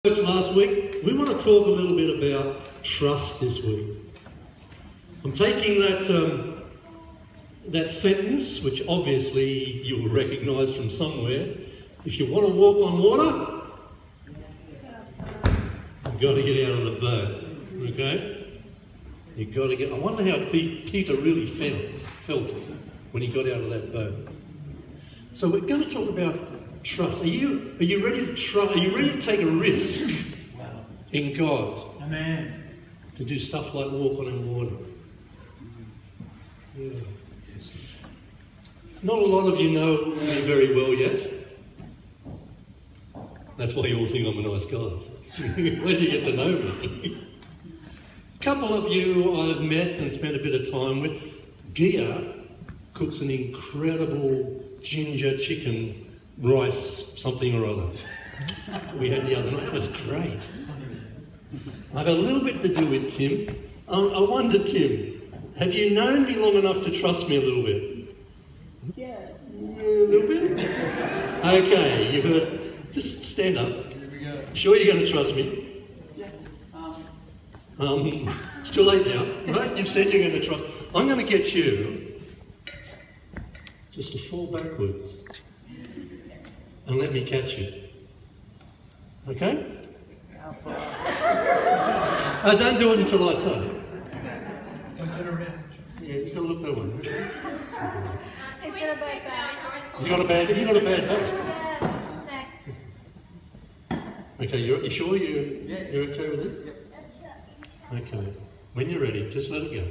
Last week, we want to talk a little bit about trust this week. I'm taking that sentence, which obviously you will recognise from somewhere. If you want to walk on water, you've got to get out of the boat, okay? You've got to get... I wonder how Peter really felt when he got out of that boat. So we're going to talk about trust. Are you ready to try? Are you ready to take a risk in God? Amen. To do stuff like walk on water. Yeah. Not a lot of you know me very well yet. That's why you all think I'm a nice guy. So. When you get to know me. A couple of you I've met and spent a bit of time with. Gia cooks an incredible ginger chicken rice something or other. We had the other night. It was great. I've got a little bit to do with Tim. I wonder, Tim, have you known me long enough to trust me a little bit? Yeah. A little bit? Okay, you heard. Just stand up. Here we go. Sure you're going to trust me? Yeah. It's too late now, right? You've said you're going to trust. I'm going to get you just to fall backwards and let me catch you. Okay? How far? Don't do it until I say. Don't turn around. Yeah, he's got to look that one. He's got a bad back. He's got a bad back. Okay, you sure you're okay with it? Okay. When you're ready, just let it go.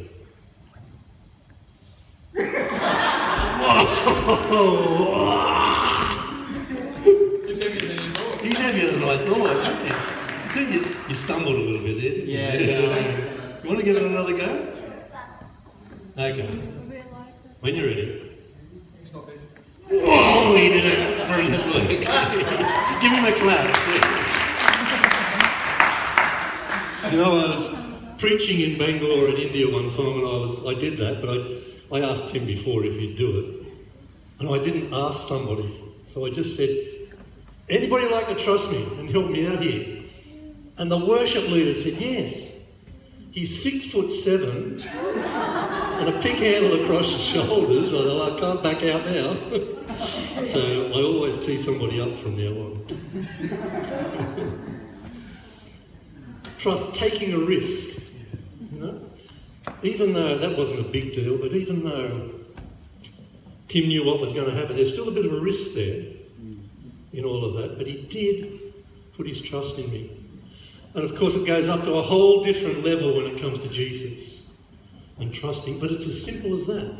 He's heavier than you thought. He's heavier than I thought, isn't he? I think you stumbled a little bit there, didn't you? Yeah. You want to give it another go? Okay. When you're ready. He's not big. Oh, he did it brilliantly. Give him a clap. You know, I was preaching in Bangalore in India one time, and I did that, but I asked him before if he'd do it, and I didn't ask somebody, so I just said, "Anybody like to trust me and help me out here?" And the worship leader said, "Yes." He's 6'7" and a pick handle across his shoulders. I thought, I can't back out now. So I always tee somebody up from now on. Trust, taking a risk. You know? Even though that wasn't a big deal, but even though Tim knew what was going to happen, there's still a bit of a risk there in all of that. But he did put his trust in me. And of course it goes up to a whole different level when it comes to Jesus and trusting, but it's as simple as that.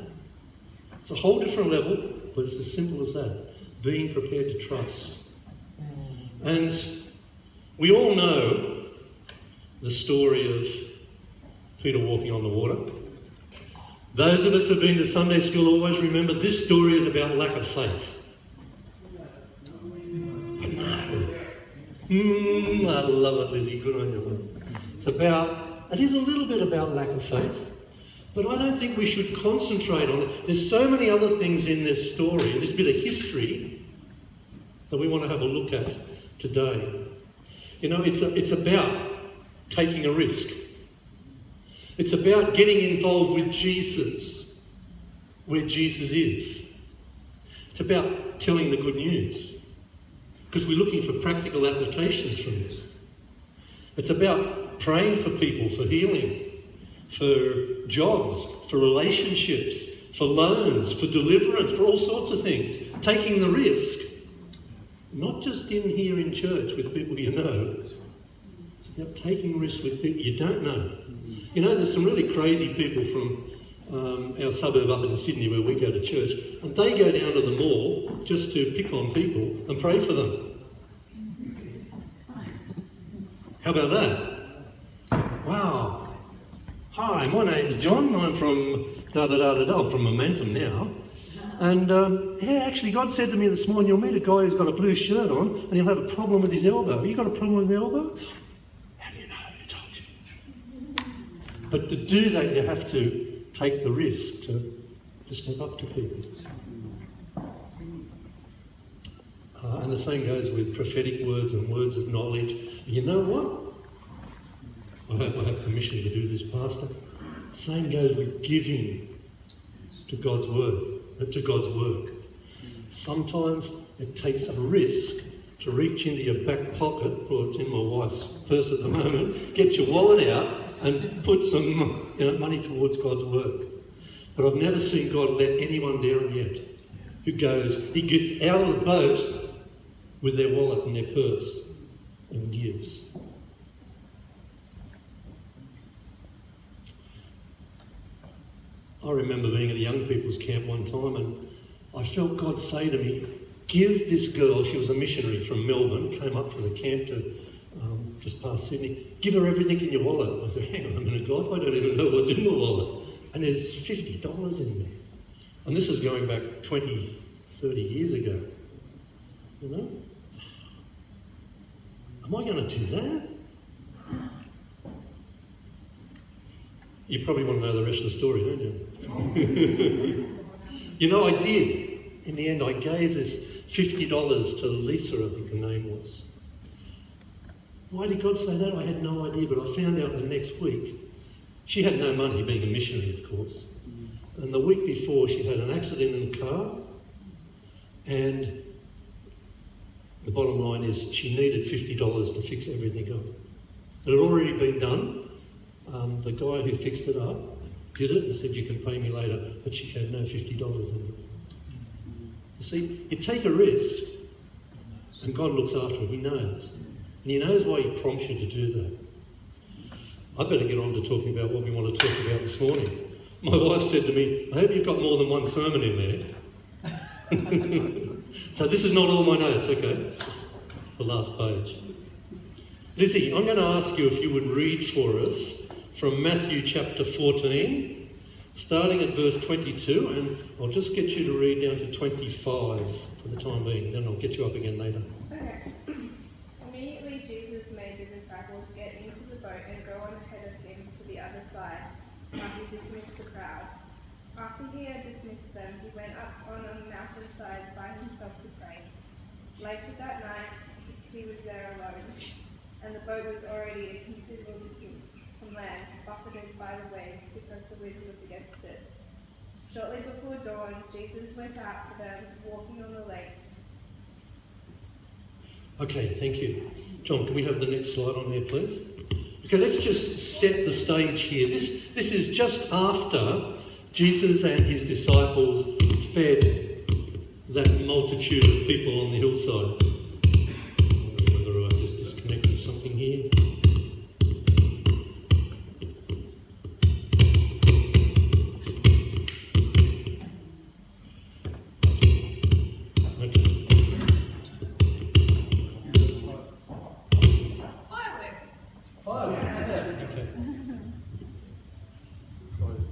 It's a whole different level, but it's as simple as that. Being prepared to trust. And we all know the story of Peter walking on the water. Those of us who have been to Sunday school always remember this story is about lack of faith. I know. I love it, Lizzie. Good on you. It is a little bit about lack of faith, but I don't think we should concentrate on it. There's so many other things in this story, this bit of history, that we want to have a look at today. You know, it's about taking a risk. It's about getting involved with Jesus, where Jesus is. It's about telling the good news, because we're looking for practical applications from this. It's about praying for people, for healing, for jobs, for relationships, for loans, for deliverance, for all sorts of things. Taking the risk, not just in here in church with people you know. It's about taking risks with people you don't know. You know, there's some really crazy people from our suburb up in Sydney where we go to church, and they go down to the mall just to pick on people and pray for them. How about that? Wow. Hi, my name's John. I'm from I'm from Momentum now. And actually God said to me this morning, you'll meet a guy who's got a blue shirt on and he'll have a problem with his elbow. Have you got a problem with the elbow? How do you know? Who told you? But to do that, you have to take the risk to step up to people. And the same goes with prophetic words and words of knowledge. And you know what? I hope I have permission to do this, Pastor. Same goes with giving to God's word, to God's work. Sometimes it takes a risk to reach into your back pocket, or it's in my wife's purse at the moment, get your wallet out and put some money towards God's work. But I've never seen God let anyone down yet who gets out of the boat with their wallet and their purse and gives. I remember being at a young people's camp one time and I felt God say to me, give this girl, she was a missionary from Melbourne, came up from the camp to just past Sydney, give her everything in your wallet. I said, hang on a minute, God, I don't even know what's in the wallet. And there's $50 in there. And this is going back 20, 30 years ago. You know? Am I going to do that? You probably want to know the rest of the story, don't you? You know, I did. In the end, I gave this $50 to Lisa, I think the name was. Why did God say that? I had no idea, but I found out the next week. She had no money, being a missionary, of course. And the week before, she had an accident in the car. And the bottom line is she needed $50 to fix everything up. It had already been done. The guy who fixed it up did it and said, you can pay me later, but she had no $50 in it. You see, you take a risk and God looks after it. He knows. And he knows why he prompts you to do that. I better get on to talking about what we want to talk about this morning. My wife said to me, I hope you've got more than one sermon in there. So this is not all my notes, okay? It's just the last page. Lizzie, I'm going to ask you if you would read for us from Matthew chapter 14, starting at verse 22, and I'll just get you to read down to 25 for the time being, then I'll get you up again later. Okay. Immediately Jesus made the disciples get into the boat and go on ahead of him to the other side, while he dismissed the crowd. After he had dismissed them, he went up on a mountainside by himself to pray. Later that night, he was there alone, and the boat was already a considerable distance from land, buffeted by the waves because the wind was against it. Shortly before dawn, Jesus went out to them, walking on the lake. Okay, thank you. John, can we have the next slide on there, please? Okay, let's just set the stage here. This is just after Jesus and his disciples fed that multitude of people on the hillside. I don't know whether I just disconnected something here.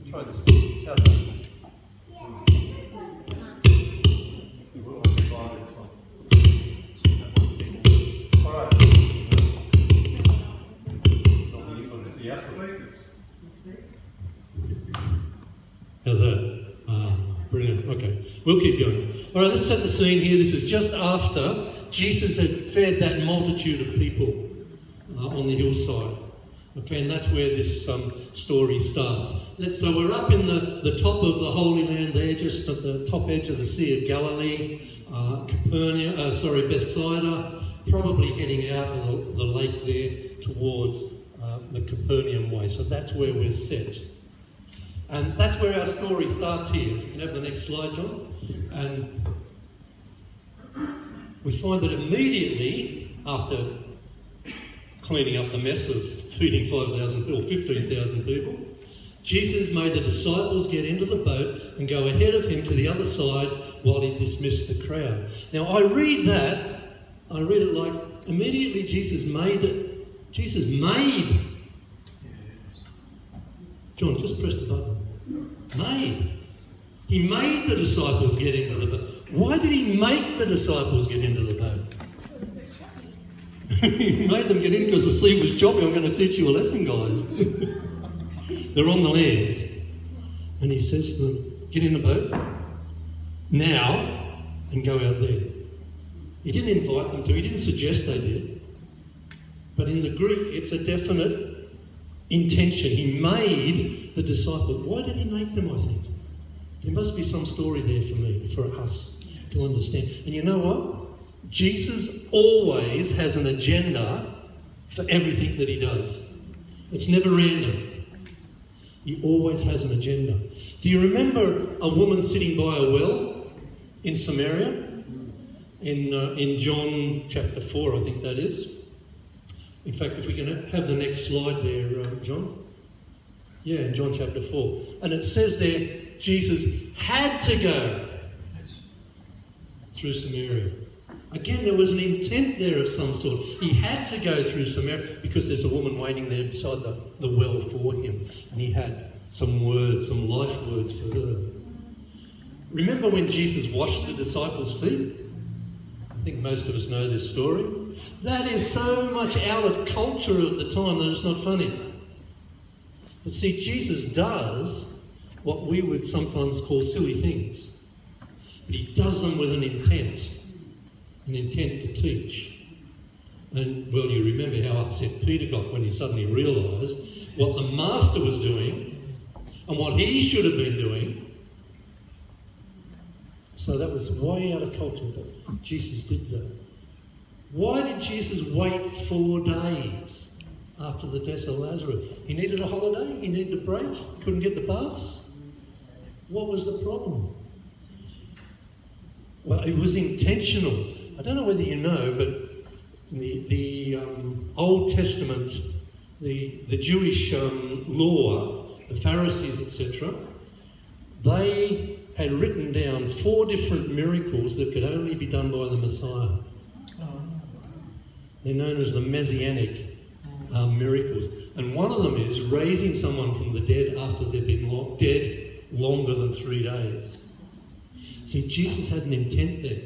Try this. How's that? All right. How's that? Brilliant. Okay. We'll keep going. All right, let's set the scene here. This is just after Jesus had fed that multitude of people on the hillside. Okay, and that's where this story starts. So we're up in the top of the Holy Land there, just at the top edge of the Sea of Galilee, Bethsaida, probably heading out in the lake there towards the Capernaum way. So that's where we're set. And that's where our story starts here. You can have the next slide, John. And we find that immediately after cleaning up the mess of feeding 5,000 or 15,000 people, Jesus made the disciples get into the boat and go ahead of him to the other side while he dismissed the crowd. Now I read it like immediately Jesus made it. Jesus made. John, just press the button. Made. He made the disciples get into the boat. Why did he make the disciples get into the boat? He made them get in because the sea was choppy. I'm going to teach you a lesson, guys. They're on the land. And he says to them, get in the boat now and go out there. He didn't invite them to, he didn't suggest they did. But in the Greek, it's a definite intention. He made the disciples. Why did he make them, I think? There must be some story there for me, for us to understand. And you know what? Jesus always has an agenda for everything that he does. It's never random. He always has an agenda. Do you remember a woman sitting by a well in Samaria? In John chapter 4, I think that is. In fact, if we can have the next slide there, John. Yeah, in John chapter 4. And it says there, Jesus had to go through Samaria. Again, there was an intent there of some sort. He had to go through Samaria because there's a woman waiting there beside the well for him. And he had some words, some life words for her. Remember when Jesus washed the disciples' feet? I think most of us know this story. That is so much out of culture of the time that it's not funny. But see, Jesus does what we would sometimes call silly things. But he does them with an intent to teach. And, well, you remember how upset Peter got when he suddenly realised what the Master was doing and what he should have been doing. So that was way out of culture, but Jesus did that. Why did Jesus wait 4 days after the death of Lazarus? He needed a holiday? He needed a break? Couldn't get the bus? What was the problem? Well, it was intentional. I don't know whether you know, but the Old Testament, the Jewish law, the Pharisees, etc., they had written down 4 different miracles that could only be done by the Messiah. They're known as the Messianic miracles. And one of them is raising someone from the dead after they've been dead longer than 3 days. See, Jesus had an intent there.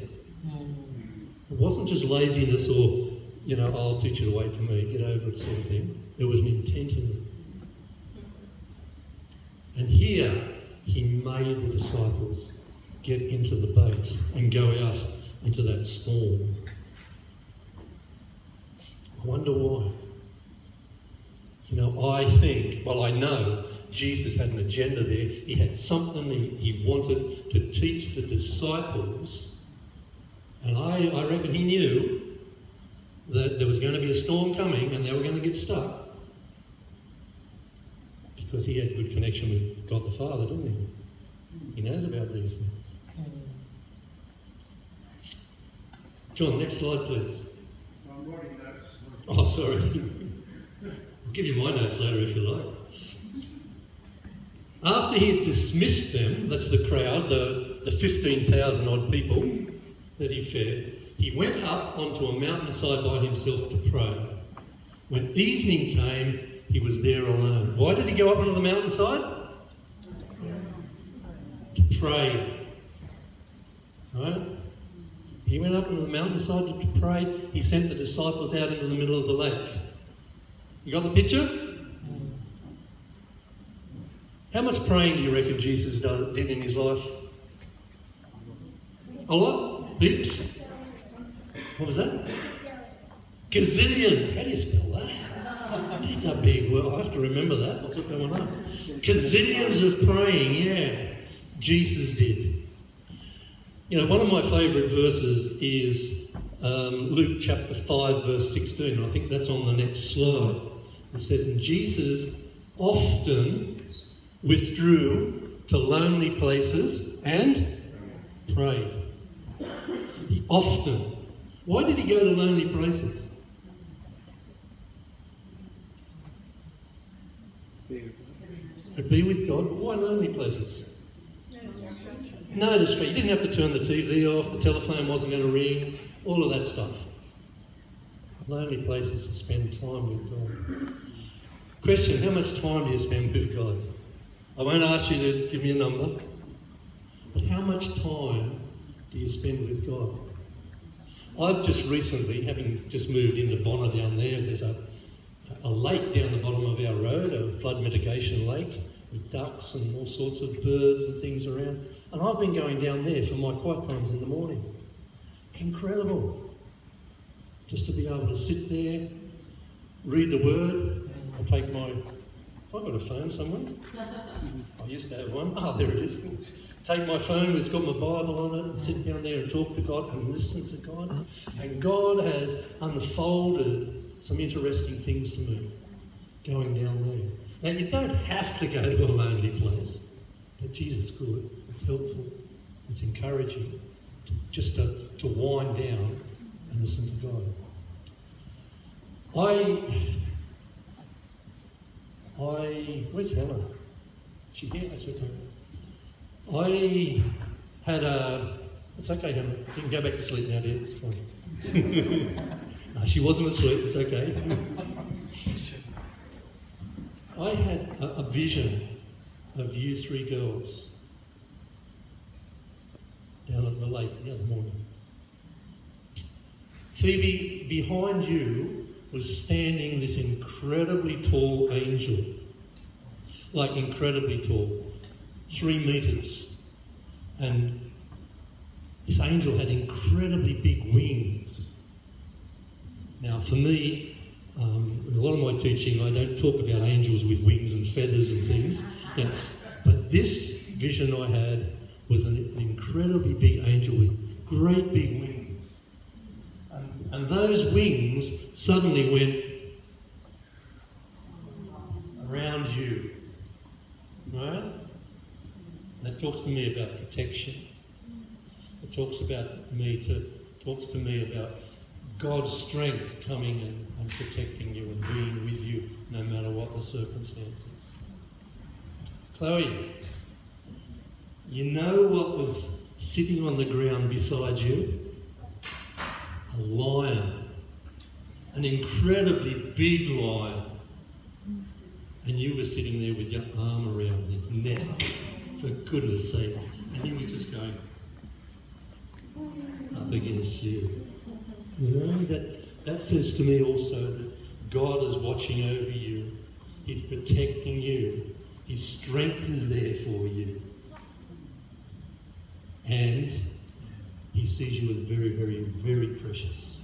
It wasn't just laziness or, I'll teach you to wait for me, get over it sort of thing. There was an intent in it. And here, he made the disciples get into the boat and go out into that storm. I wonder why. I know Jesus had an agenda there. He had something he wanted to teach the disciples. And I reckon he knew that there was going to be a storm coming and they were going to get stuck. Because he had good connection with God the Father, didn't he? He knows about these things. John, next slide, please. I'm writing notes. Oh, sorry. I'll give you my notes later if you like. After he had dismissed them, that's the crowd, the 15,000 odd people that he fed, he went up onto a mountainside by himself to pray. When evening came, he was there alone. Why did he go up onto the mountainside? To pray. Right? He went up onto the mountainside to pray. He sent the disciples out into the middle of the lake. You got the picture? How much praying do you reckon Jesus did in his life? A lot? Heaps? What was that? Gazillion. How do you spell that? It's a big word. I have to remember that. What's going on? Gazillions of praying, yeah. Jesus did. One of my favourite verses is Luke chapter 5, verse 16. I think that's on the next slide. It says, and Jesus often withdrew to lonely places and prayed. He often. Why did he go to lonely places? To be with God. But why lonely places? No distraction. You didn't have to turn the TV off, the telephone wasn't going to ring, all of that stuff. Lonely places to spend time with God. Question, how much time do you spend with God? I won't ask you to give me a number, but how much time do you spend with God? I've just recently, having just moved into Bonner down there, there's a lake down the bottom of our road, a flood mitigation lake, with ducks and all sorts of birds and things around. And I've been going down there for my quiet times in the morning. Incredible. Just to be able to sit there, read the Word. I've got a phone somewhere. I used to have one. Oh, there it is. Take my phone, it's got my Bible on it, and sit down there and talk to God and listen to God. And God has unfolded some interesting things to me going down there. Now, you don't have to go to a lonely place, but Jesus could. It's helpful. It's encouraging just to wind down and listen to God. Where's Helen? She here? That's okay. It's okay, Helen. You can go back to sleep now, dear. It's fine. No, she wasn't asleep. It's okay. I had a vision of you three girls down at the lake the other morning. Phoebe, behind you was standing this incredibly tall angel. Like incredibly tall. 3 metres. And this angel had incredibly big wings. Now for me, in a lot of my teaching, I don't talk about angels with wings and feathers and things. Yes. But this vision I had was an incredibly big angel with great big wings. And those wings suddenly went around you. Right? That talks to me about protection. It talks to me about God's strength coming and protecting you and being with you no matter what the circumstances. Chloe, you know what was sitting on the ground beside you? A lion. An incredibly big lion. And you were sitting there with your arm around his neck, for goodness sake. And he was just going up against you. You know, that says to me also that God is watching over you. He's protecting you. His strength is there for you. And he sees you as very, very, very precious.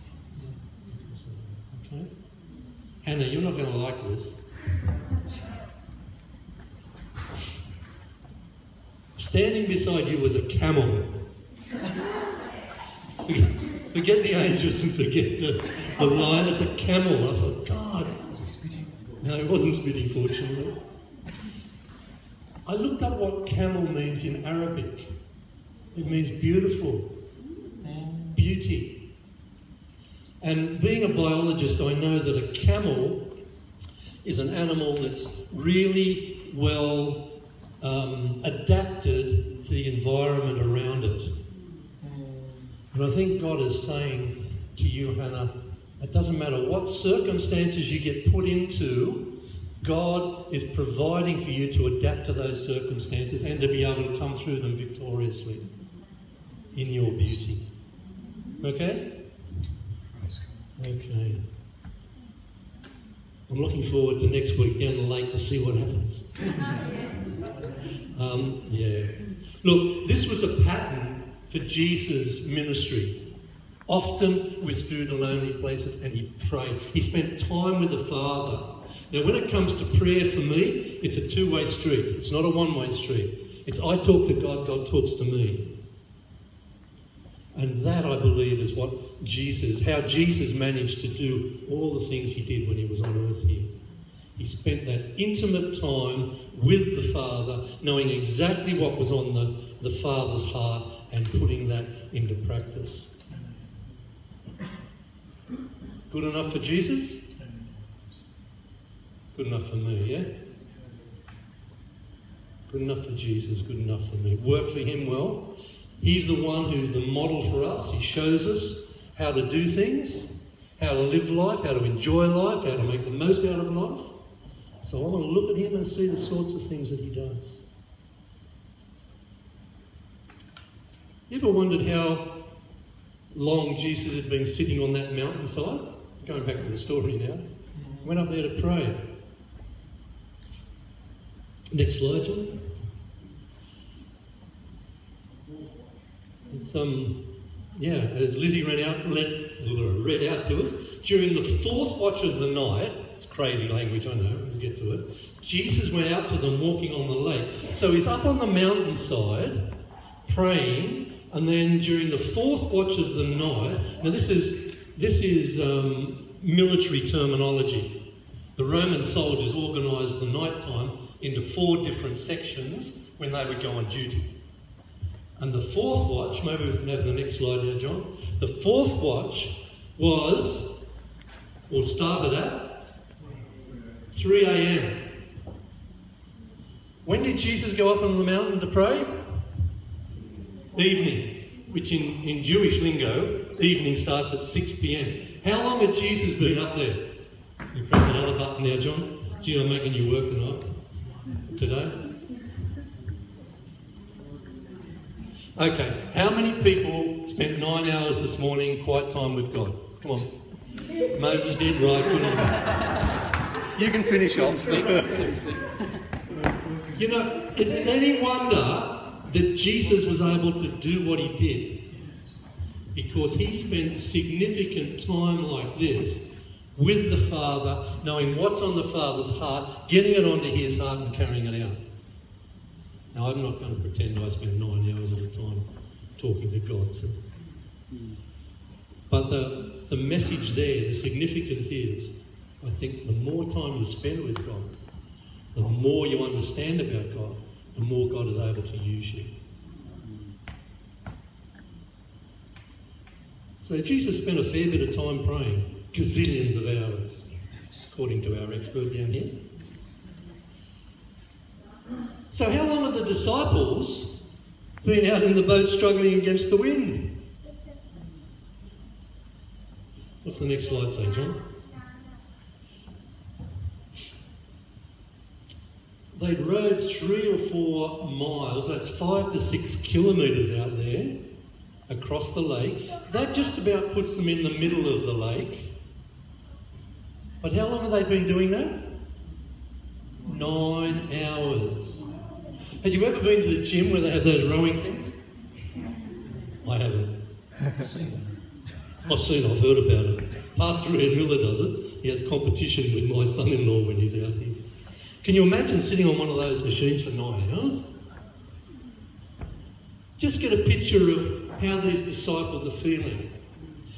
Okay? Hannah, you're not going to like this. Standing beside you was a camel. Forget the angels and forget the lion. It's a camel. I thought, God. Was he spitting? No, it wasn't spitting, fortunately. I looked up what camel means in Arabic. It means beautiful, beauty. And being a biologist, I know that a camel is an animal that's really well adapted to the environment around it. And I think God is saying to you, Hannah, it doesn't matter what circumstances you get put into, God is providing for you to adapt to those circumstances and to be able to come through them victoriously in your beauty. Okay? Okay. I'm looking forward to next week down the lake to see what happens. Yeah. Look, this was a pattern for Jesus' ministry. Often withdrew to lonely places and he prayed. He spent time with the Father. Now, when it comes to prayer for me, it's a two-way street. It's not a one-way street. It's I talk to God, God talks to me. And that, I believe, is how Jesus managed to do all the things he did when he was on earth here. He spent that intimate time with the Father, knowing exactly what was on the Father's heart and putting that into practice. Good enough for Jesus? Good enough for me, yeah? Good enough for Jesus, good enough for me. Work for him well. He's the one who's the model for us. He shows us how to do things, how to live life, how to enjoy life, how to make the most out of life. So I want to look at him and see the sorts of things that he does. You ever wondered how long Jesus had been sitting on that mountainside? Going back to the story now. Went up there to pray. Next slide, John. as Lizzie read out to us, during the fourth watch of the night, it's crazy language, I know, we'll get to it, Jesus went out to them walking on the lake. So he's up on the mountainside praying, and then during the fourth watch of the night, now this is military terminology. The Roman soldiers organised the night time into 4 different sections when they would go on duty. And the fourth watch, maybe we can have the next slide now, John. The fourth watch started at 3 a.m. When did Jesus go up on the mountain to pray? Evening, which in Jewish lingo, evening starts at 6 p.m. How long had Jesus been up there? You press another button now, John. Gee, I'm making you work tonight, today. Okay, how many people spent 9 hours this morning quiet time with God? Come on. Moses did, right, good on you. You can finish off. You know, is it any wonder that Jesus was able to do what he did? Because he spent significant time like this with the Father, knowing what's on the Father's heart, getting it onto his heart and carrying it out. Now, I'm not going to pretend I spend 9 hours at a time talking to God. So. But the message there, the significance is, I think the more time you spend with God, the more you understand about God, the more God is able to use you. So Jesus spent a fair bit of time praying, gazillions of hours, according to our expert down here. So how long have the disciples been out in the boat struggling against the wind? What's the next slide say, John? They'd rowed 3 or 4 miles, that's 5 to 6 kilometres out there, across the lake. That just about puts them in the middle of the lake. But how long have they been doing that? 9 hours. Had you ever been to the gym where they have those rowing things? I haven't. I've heard about it. Pastor Ed Miller does it. He has competition with my son-in-law when he's out here. Can you imagine sitting on one of those machines for 9 hours? Just get a picture of how these disciples are feeling.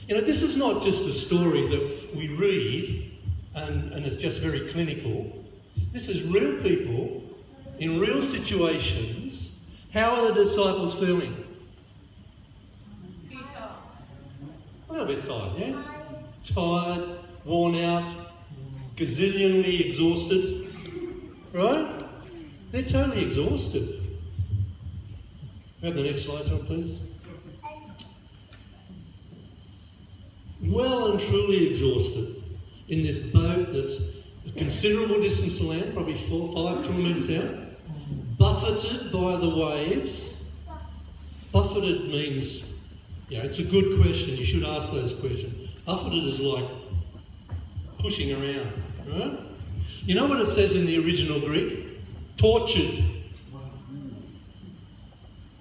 You know, this is not just a story that we read and it's just very clinical. This is real people in real situations. How are the disciples feeling? A little bit tired, yeah? Tired, worn out, gazillionly exhausted, right? They're totally exhausted. Have the next slide, John, please. Well and truly exhausted in this boat that's a considerable distance to land, probably 4 or 5 kilometres out, buffeted by the waves. Buffeted means, it's a good question, you should ask those questions. Buffeted is like pushing around, right? You know what it says in the original Greek? Tortured.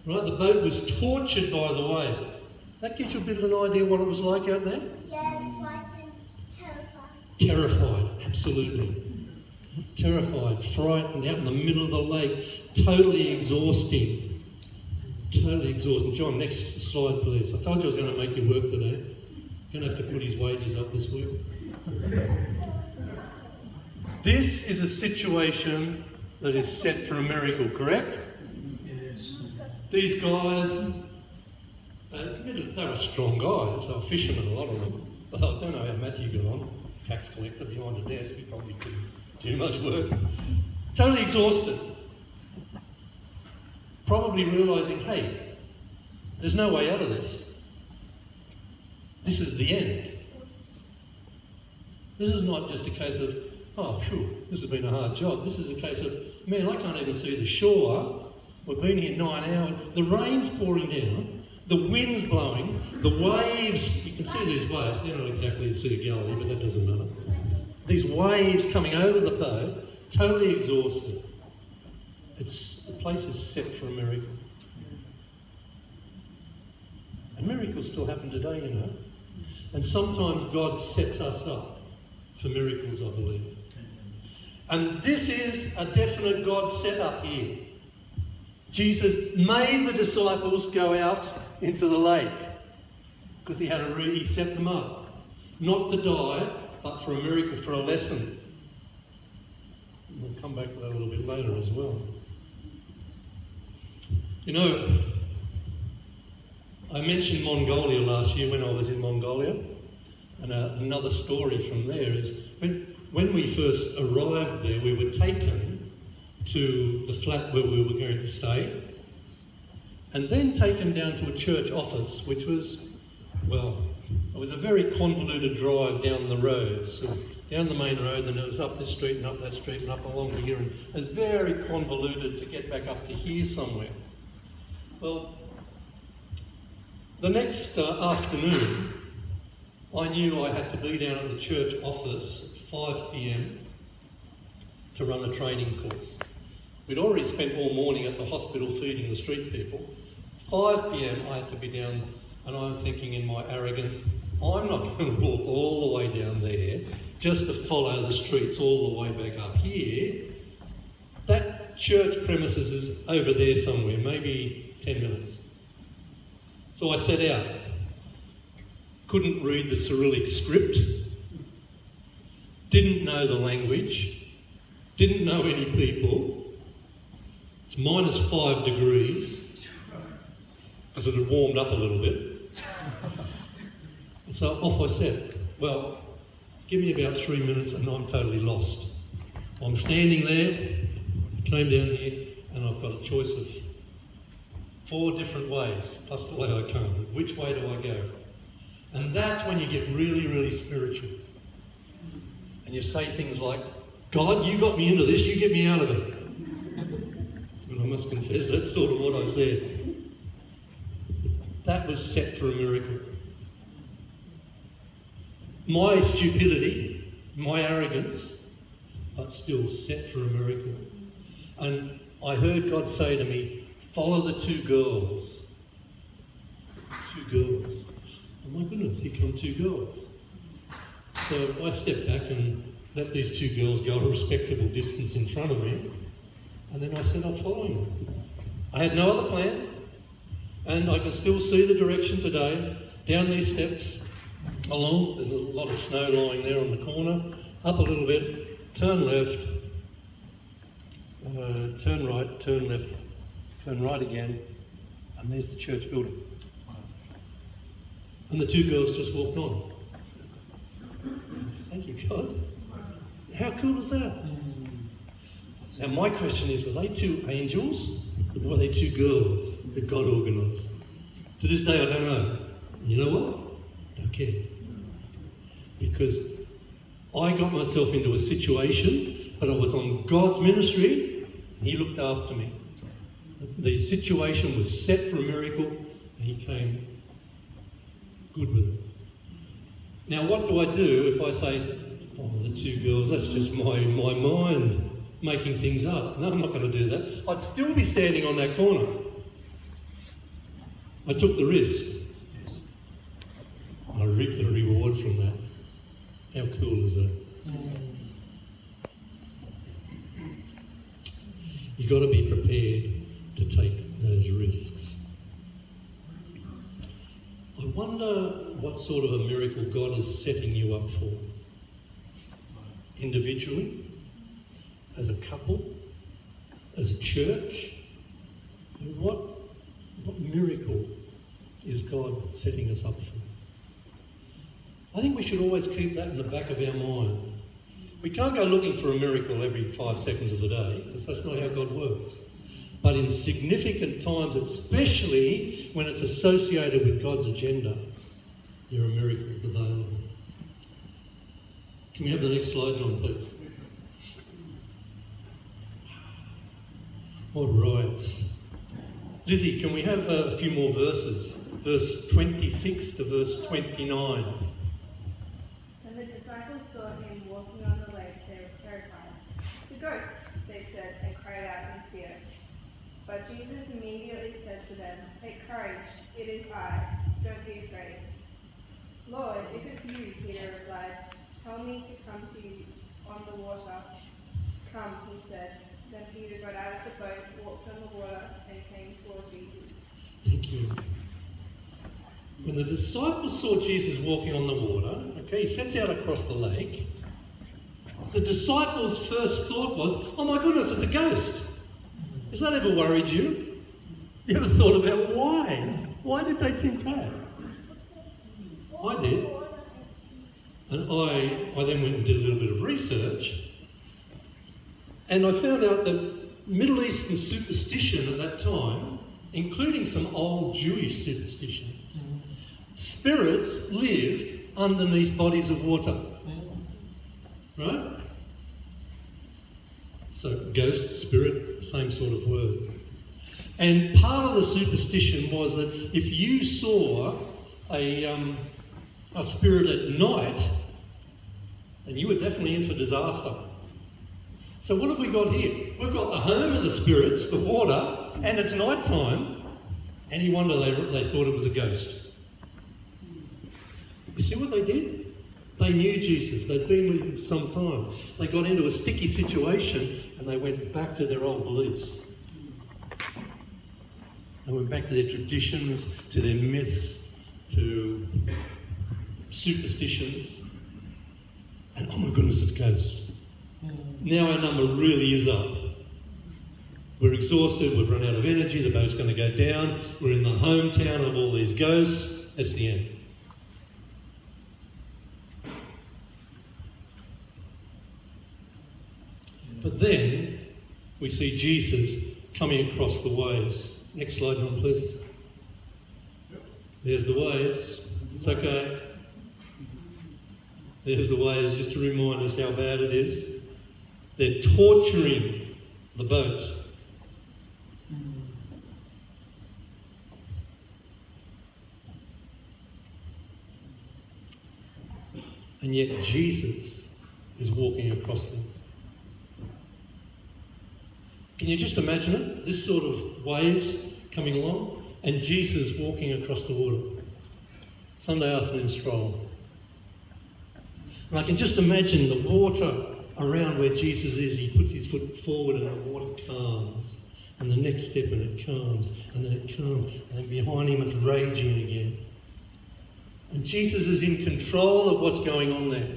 Right, the boat was tortured by the waves. That gives you a bit of an idea what it was like out there? Yeah, frightened, terrified. Terrified, absolutely. Terrified, frightened, out in the middle of the lake, totally exhausting. Totally exhausting. John, next slide, please. I told you I was going to make you work today. You're going to have to put his wages up this week. This is a situation that is set for a miracle, correct? Yes. These guys, they were strong guys. They were fishermen, a lot of them. But I don't know how Matthew got on. Tax collector behind a desk, he probably couldn't do much work. Totally exhausted. Probably realising, hey, there's no way out of this. This is the end. This is not just a case of, oh, phew, this has been a hard job. This is a case of, man, I can't even see the shore. We've been here 9 hours. The rain's pouring down. The wind's blowing. The waves, you can see these waves. They're not exactly the Sea of Galilee, but that doesn't matter. These waves coming over the boat, totally exhausted. The place is set for a miracle. And miracles still happen today, you know. And sometimes God sets us up for miracles, I believe. And this is a definite God setup here. Jesus made the disciples go out into the lake because he set them up. Not to die, but for a miracle, for a lesson. We'll come back to that a little bit later as well. You know, I mentioned Mongolia last year when I was in Mongolia. And another story from there is when we first arrived there, we were taken to the flat where we were going to stay, and then taken down to a church office, which was, well, it was a very convoluted drive down the road. So down the main road, then it was up this street and up that street and up along here, and it was very convoluted to get back up to here somewhere. Well, the next afternoon, I knew I had to be down at the church office at 5 p.m. to run a training course. We'd already spent all morning at the hospital feeding the street people. 5 p.m. I had to be down, and I'm thinking in my arrogance, I'm not going to walk all the way down there just to follow the streets all the way back up here. That church premises is over there somewhere, maybe 10 minutes. So I set out. Couldn't read the Cyrillic script, didn't know the language, didn't know any people. It's -5 degrees, because it had warmed up a little bit. And so off I set. Well, give me about 3 minutes and I'm totally lost. I'm standing there, came down here, and I've got a choice of 4 different ways, plus the way I come. Which way do I go? And that's when you get really, really spiritual. And you say things like, God, you got me into this, you get me out of it. And I must confess, that's sort of what I said. That was set for a miracle. My stupidity, my arrogance, but still set for a miracle. And I heard God say to me, follow the 2 girls. 2 girls. Oh my goodness, here come 2 girls. So I stepped back and let these 2 girls go a respectable distance in front of me. And then I said, I'm following them. I had no other plan. And I can still see the direction today. Down these steps, along, there's a lot of snow lying there on the corner. Up a little bit, turn left, turn right, turn left, turn right again. And there's the church building. And the 2 girls just walked on. Thank you, God. How cool is that? Now my question is, were they 2 angels or were they 2 girls that God organised? To this day I don't know. You know what? Don't care. Because I got myself into a situation, but I was on God's ministry and He looked after me. The situation was set for a miracle and He came good with it. Now what do I do if I say, oh, the 2 girls, that's just my mind making things up? No, I'm not going to do that. I'd still be standing on that corner. I took the risk. I reaped the reward from that. How cool is that? You've got to be prepared to take those risks. I wonder what sort of a miracle God is setting you up for. Individually, as a couple, as a church. What miracle is God setting us up for? I think we should always keep that in the back of our mind. We can't go looking for a miracle every 5 seconds of the day, because that's not how God works. But in significant times, especially when it's associated with God's agenda, there are miracles available. Can we have the next slide, John, please? All right. Lizzie, can we have a few more verses? Verse 26 to verse 29. When the disciples saw him walking on the lake, they were terrified. It's a ghost, they said, and cried out in fear. But Jesus immediately said to them, take courage, it is I, don't Lord, if it's you, Peter replied, tell me to come to you on the water. Come, he said. Then Peter got out of the boat, walked on the water, and came toward Jesus. Thank you. When the disciples saw Jesus walking on the water, okay, he sets out across the lake. The disciples' first thought was, oh my goodness, it's a ghost. Has that ever worried you? You ever thought about why? Why did they think that? I did. And I then went and did a little bit of research. And I found out that Middle Eastern superstition at that time, including some old Jewish superstitions, spirits lived underneath bodies of water. Right? So ghost, spirit, same sort of word. And part of the superstition was that if you saw a spirit at night, then you were definitely in for disaster. So what have we got here? We've got the home of the spirits, the water, and it's night time. Any wonder they thought it was a ghost. You see what they did? They knew Jesus. They'd been with him some time. They got into a sticky situation and they went back to their old beliefs. They went back to their traditions, to their myths, to superstitions. And oh my goodness, it's ghosts. Now our number really is up. We're exhausted, we've run out of energy, the boat's going to go down, we're in the hometown of all these ghosts. That's the end. But then we see Jesus coming across the waves. Next slide, on, please. There's the waves. It's okay. There's the waves, just to remind us how bad it is. They're torturing the boat. And yet Jesus is walking across them. Can you just imagine it? This sort of waves coming along and Jesus walking across the water. Sunday afternoon stroll. And I can just imagine the water around where Jesus is. He puts his foot forward and the water calms. And the next step and it calms. And then it calms. And then behind him it's raging again. And Jesus is in control of what's going on there.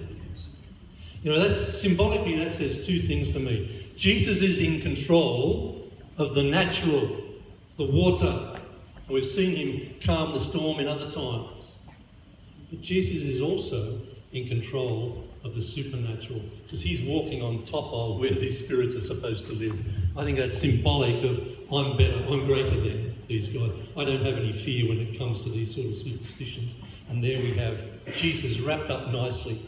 You know, that's symbolically, that says two things to me. Jesus is in control of the natural, the water. We've seen him calm the storm in other times. But Jesus is also in control of the supernatural, because he's walking on top of where these spirits are supposed to live. I think that's symbolic of I'm better, I'm greater than these guys. I don't have any fear when it comes to these sort of superstitions. And there we have Jesus wrapped up nicely.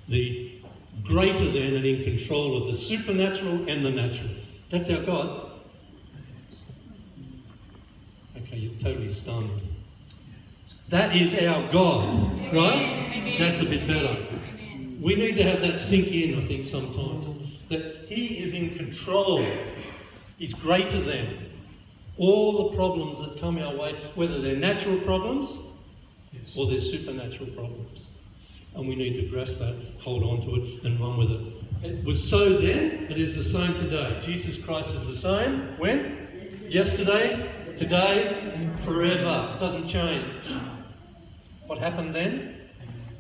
The greater than and in control of the supernatural and the natural. That's our God. Okay, you're totally stunned. That is our God, right? Amen. That's a bit better. Amen. We need to have that sink in, I think, sometimes. That he is in control. He's greater than all the problems that come our way, whether they're natural problems or they're supernatural problems. And we need to grasp that, hold on to it, and run with it. It was so then, it is the same today. Jesus Christ is the same. When? Yesterday, today, forever. It doesn't change. What happened then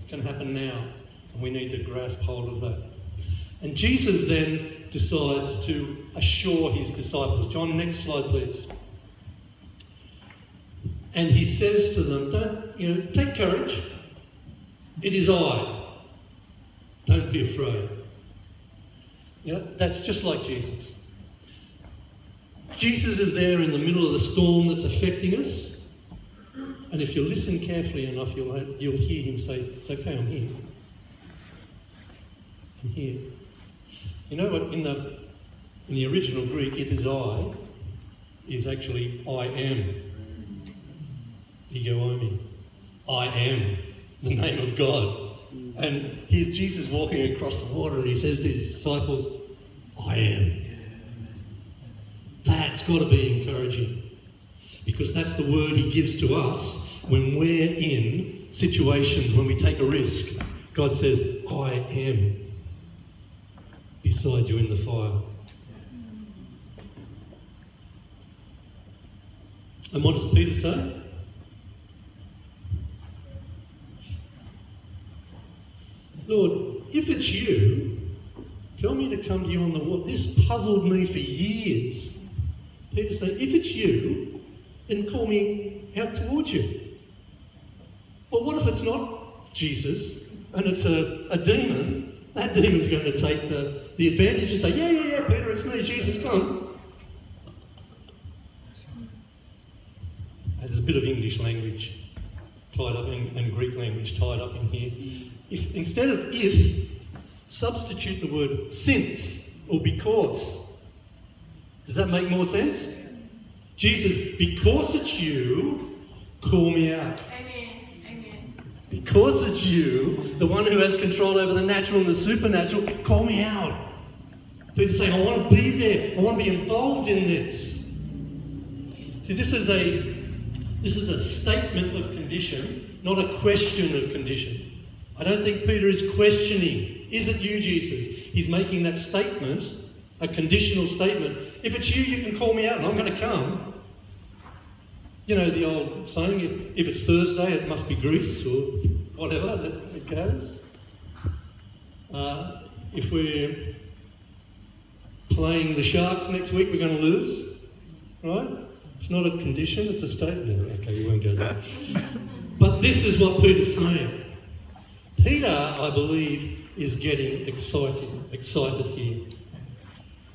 can happen now. And we need to grasp hold of that. And Jesus then decides to assure his disciples. John, next slide, please. And he says to them, take courage. It is I. Don't be afraid. That's just like Jesus. Jesus is there in the middle of the storm that's affecting us. And if you listen carefully enough, you'll hear him say, it's okay, I'm here. I'm here. You know what? In the original Greek, it is I is actually I am. Ego omi. I am the name of God. And here's Jesus walking across the water and he says to his disciples, I am. That's got to be encouraging, because that's the word he gives to us when we're in situations, when we take a risk, God says, I am beside you in the fire. And what does Peter say? Lord, if it's you, tell me to come to you on the water. This puzzled me for years. Peter said, if it's you, then call me out towards you. Well, what if it's not Jesus and it's a demon? That demon's going to take the advantage and say, yeah, Peter, it's me, Jesus, come. There's a bit of English language tied up and Greek language tied up in here. If instead of if, substitute the word since or because. Does that make more sense? Jesus, because it's you, call me out. Amen. Because it's you, the one who has control over the natural and the supernatural, call me out. Peter saying, I want to be there. I want to be involved in this. See, this is a statement of condition, not a question of condition. I don't think Peter is questioning, is it you, Jesus? He's making that statement, a conditional statement. If it's you, you can call me out and I'm going to come. You know the old saying, if it's Thursday, it must be Greece or whatever that it goes. If we're playing the Sharks next week, we're going to lose, right? It's not a condition, it's a statement. Okay, we won't go there. But this is what Peter's saying. Peter, I believe, is getting excited here.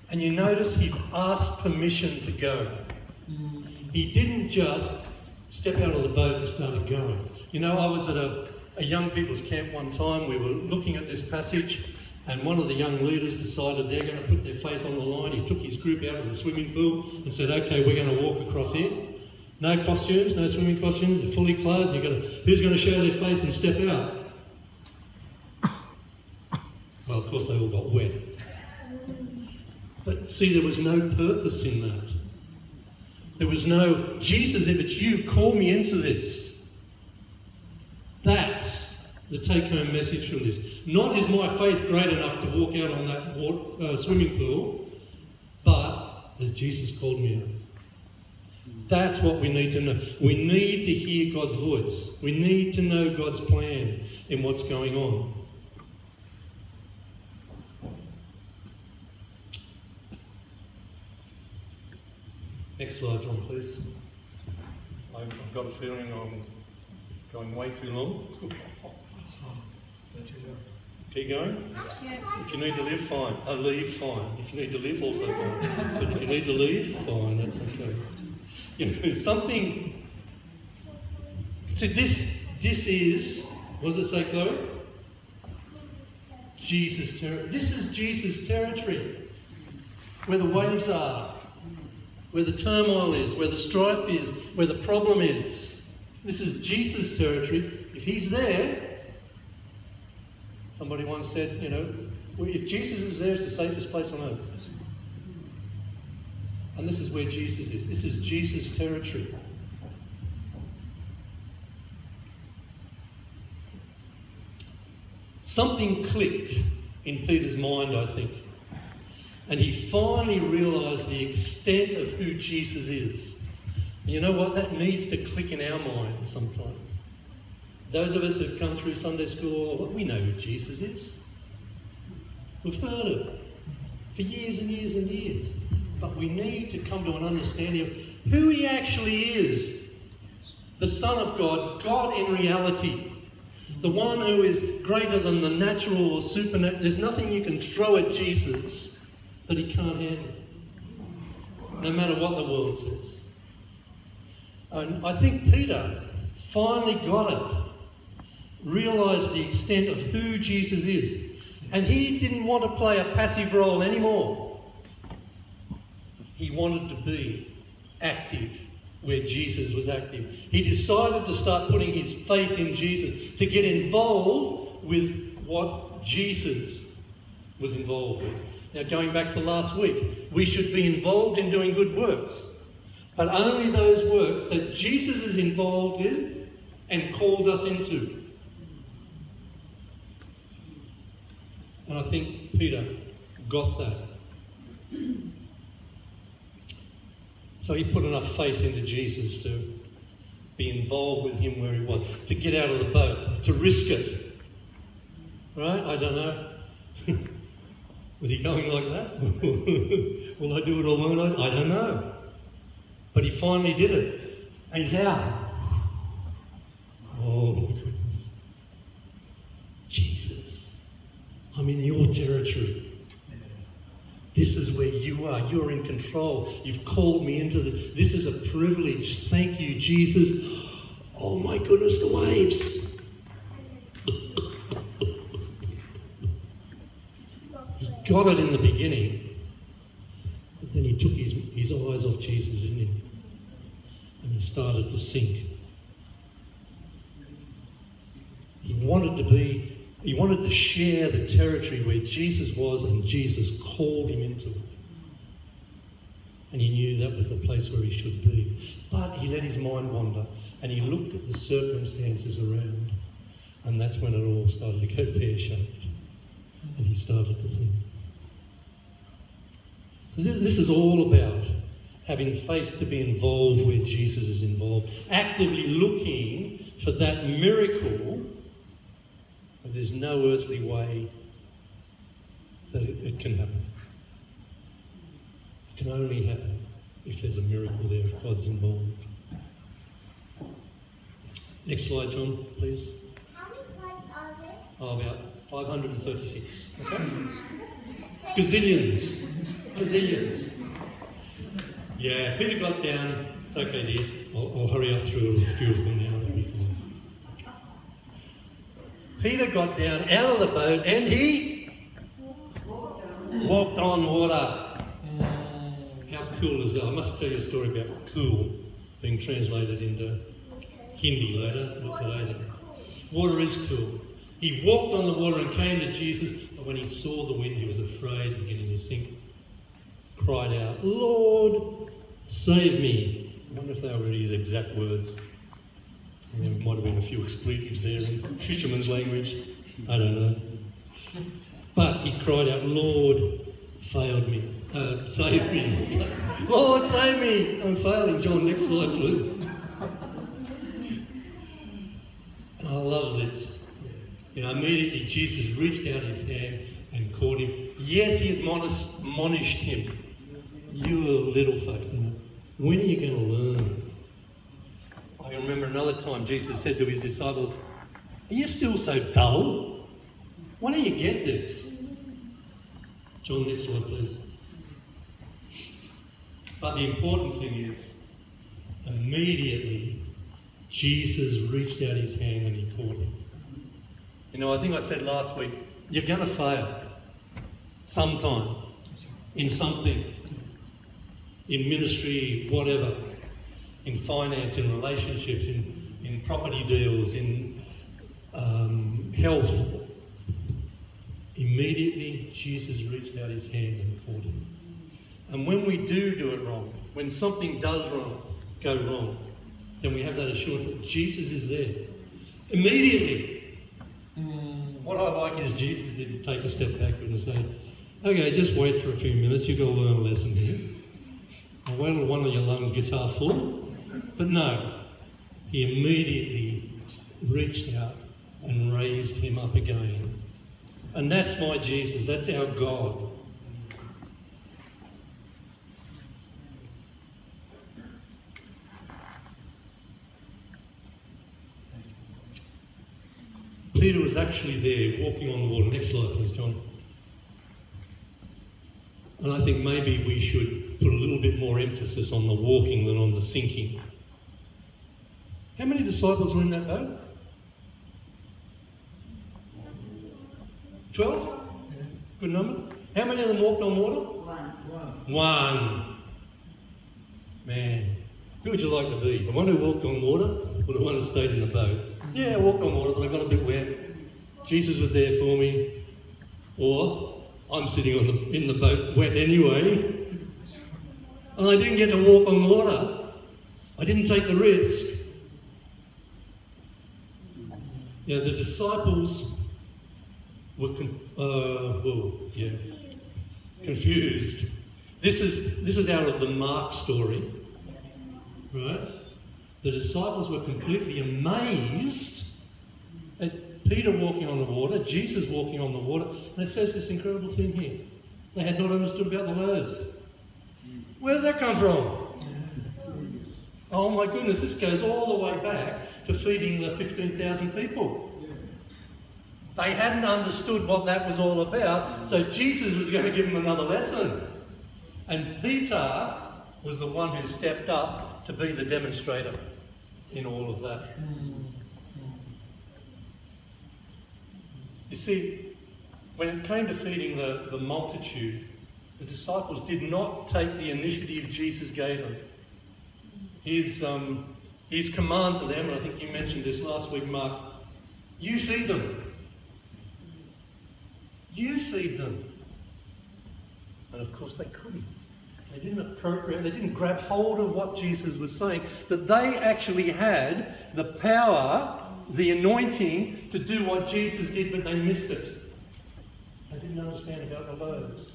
And you notice he's asked permission to go. He didn't just step out of the boat and started going. You know, I was at a young people's camp one time. We were looking at this passage, and one of the young leaders decided they're going to put their faith on the line. He took his group out of the swimming pool and said, okay, we're going to walk across here. No costumes, no swimming costumes, they're fully clothed. Who's going to show their faith and step out? Well, of course, they all got wet. But see, there was no purpose in that. There was no, Jesus, if it's you, call me into this. That's the take-home message from this. Not is my faith great enough to walk out on that swimming pool, but has Jesus called me out? That's what we need to know. We need to hear God's voice. We need to know God's plan in what's going on. Next slide, John, please. I've got a feeling I'm going way too long. It's fine. Don't you go. Keep going. If you need to live, fine. Leave, fine. If you need to live, also fine. But if you need to leave, fine. That's okay. You know, something. So this is. What does it say, Chloe? Jesus territory. This is Jesus' territory, where the waves are, where the turmoil is, where the strife is, where the problem is. This is Jesus' territory. If he's there, somebody once said, you know, if Jesus is there, it's the safest place on earth. And this is where Jesus is. This is Jesus' territory. Something clicked in Peter's mind, I think. And he finally realised the extent of who Jesus is. And you know what? That needs to click in our mind sometimes. Those of us who've come through Sunday school, we know who Jesus is. We've heard of it for years and years and years. But we need to come to an understanding of who he actually is. The Son of God, God in reality. The one who is greater than the natural or supernatural. There's nothing you can throw at Jesus that he can't handle, no matter what the world says. And I think Peter finally got it, realised the extent of who Jesus is. And he didn't want to play a passive role anymore. He wanted to be active where Jesus was active. He decided to start putting his faith in Jesus, to get involved with what Jesus was involved with. Now, going back to last week, we should be involved in doing good works, but only those works that Jesus is involved in and calls us into. And I think Peter got that. So he put enough faith into Jesus to be involved with him where he was, to get out of the boat, to risk it. Right? I don't know. Was he going like that? Will I do it or won't I? I don't know. But he finally did it. And he's out. Oh, my goodness. Jesus, I'm in your territory. This is where you are. You're in control. You've called me into this. This is a privilege. Thank you, Jesus. Oh my goodness, the waves. He got it in the beginning, but then he took his eyes off Jesus, didn't he? And he started to sink. He wanted to share the territory where Jesus was, and Jesus called him into it. And he knew that was the place where he should be. But he let his mind wander, and he looked at the circumstances around, and that's when it all started to go pear-shaped. And he started to think. So this is all about having faith to be involved where Jesus is involved, actively looking for that miracle. But there's no earthly way that it can happen. It can only happen if there's a miracle there, if God's involved. Next slide, John, please. How many slides are there? Oh, about 536. Okay? Gazillions. Yeah, Peter got down. It's okay, dear. I'll hurry up through a few of them now. Peter got down out of the boat and he walked on water. How cool is that? I must tell you a story about cool being translated into Hindi later. Water is cool. He walked on the water and came to Jesus, but when he saw the wind, he was afraid, beginning to sink. Cried out, "Lord, save me." I wonder if they were his exact words. There might have been a few expletives there in fisherman's language. I don't know. But he cried out, "Lord, save me. Lord, save me. I'm failing." John, next slide, please. And I love this. Immediately Jesus reached out his hand and caught him. Yes, he admonished him. You little faith. When are you going to learn? I remember another time Jesus said to his disciples, "Are you still so dull? Why don't you get this?" John, next slide, please. But the important thing is, immediately Jesus reached out his hand and he caught him. I think I said last week, you're going to fail sometime in something, in ministry, whatever, in finance, in relationships, in property deals, in health. Immediately, Jesus reached out his hand and caught him. And when we do it wrong, when something does go wrong, then we have that assurance that Jesus is there. Immediately. What I like is Jesus didn't take a step backward and say, "Okay, just wait for a few minutes, you've got to learn a lesson here. I'll wait till one of your lungs gets half full." But no, he immediately reached out and raised him up again. And that's my Jesus, that's our God. Peter was actually there, walking on the water. Next slide, please, John. And I think maybe we should put a little bit more emphasis on the walking than on the sinking. How many disciples were in that boat? 12? Good number. How many of them walked on water? One. Man, who would you like to be? The one who walked on water or the one who stayed in the boat? Yeah, I walked on water, but I got a bit wet. Jesus was there for me. Or I'm sitting in the boat wet anyway. And I didn't get to walk on water. I didn't take the risk. Now the disciples were confused. This is out of the Mark story, right? The disciples were completely amazed at Peter walking on the water, Jesus walking on the water, and it says this incredible thing here. They had not understood about the loaves. Where does that come from? Oh my goodness, this goes all the way back to feeding the 15,000 people. They hadn't understood what that was all about, so Jesus was going to give them another lesson. And Peter was the one who stepped up to be the demonstrator in all of that. You see, when it came to feeding the multitude, the disciples did not take the initiative Jesus gave them. His command to them, and I think you mentioned this last week, Mark, you feed them. You feed them. And of course they couldn't. They didn't grab hold of what Jesus was saying, that they actually had the power, the anointing to do what Jesus did, but they missed it. They didn't understand about the loaves.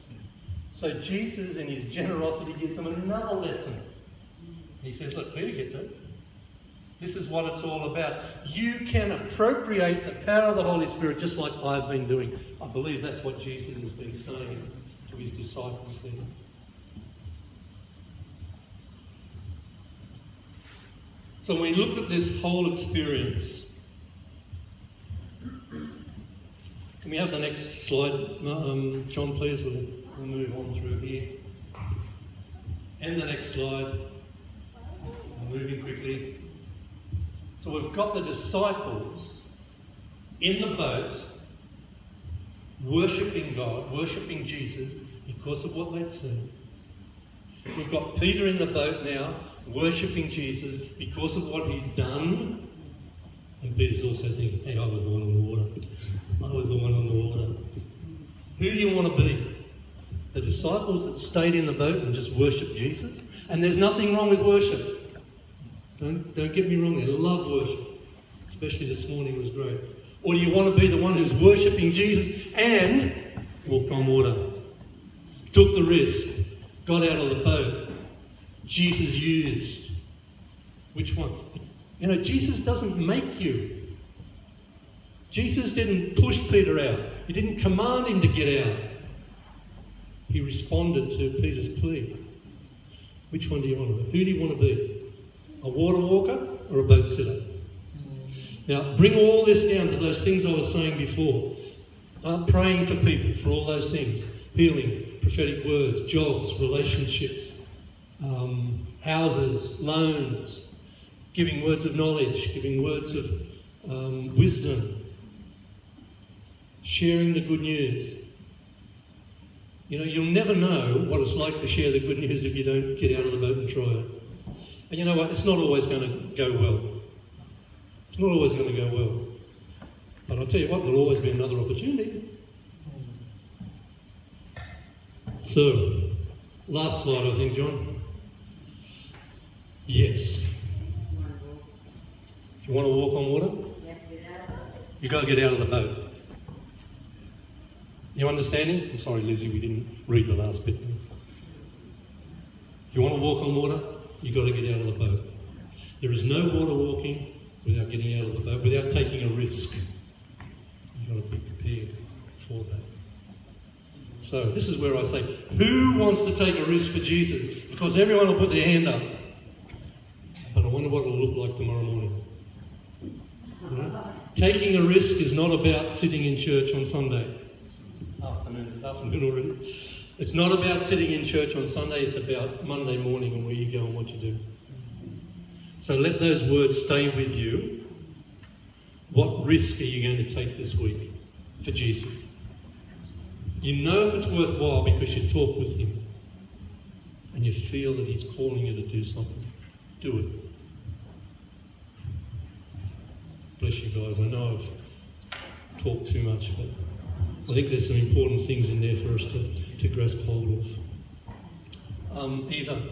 So Jesus, in his generosity, gives them another lesson. He says, look, Peter gets it. This is what it's all about. You can appropriate the power of the Holy Spirit just like I've been doing. I believe that's what Jesus has been saying to his disciples there. So when we look at this whole experience, can we have the next slide, John, please? We'll move on through here. And the next slide. I'm moving quickly. So we've got the disciples in the boat, worshipping God, worshipping Jesus because of what they'd seen. We've got Peter in the boat now, worshipping Jesus because of what he'd done. And Peter's also thinking, hey, I was the one on the water. I was the one on the water. Who do you want to be? The disciples that stayed in the boat and just worshipped Jesus? And there's nothing wrong with worship. Don't get me wrong, I love worship. Especially this morning was great. Or do you want to be the one who's worshipping Jesus and walked on water? Took the risk, got out of the boat. Jesus used. Which one? You know, Jesus doesn't make you. Jesus didn't push Peter out. He didn't command him to get out. He responded to Peter's plea. Which one do you want to be? Who do you want to be? A water walker or a boat sitter? Now, bring all this down to those things I was saying before. Praying for people, for all those things. Healing, prophetic words, jobs, relationships, houses, loans, giving words of knowledge, giving words of wisdom, sharing the good news. You know, you'll never know what it's like to share the good news if you don't get out of the boat and try it. And you know what? It's not always going to go well. It's not always going to go well. But I'll tell you what, there'll always be another opportunity. So, last slide, I think, John. Yes. If you want to walk on water, you've got to get out of the boat. You understanding? I'm sorry, Lizzie, we didn't read the last bit. If you want to walk on water, you've got to get out of the boat. There is no water walking without getting out of the boat, without taking a risk. You've got to be prepared for that. So this is where I say, who wants to take a risk for Jesus? Because everyone will put their hand up. But I wonder what it'll look like tomorrow morning. You know? Taking a risk is not about sitting in church on Sunday. Afternoon already. It's not about sitting in church on Sunday, it's about Monday morning and where you go and what you do. So let those words stay with you. What risk are you going to take this week for Jesus? You know if it's worthwhile because you talk with him and you feel that he's calling you to do something. Do it. Bless you guys. I know I've talked too much, but I think there's some important things in there for us to grasp hold of. Eva.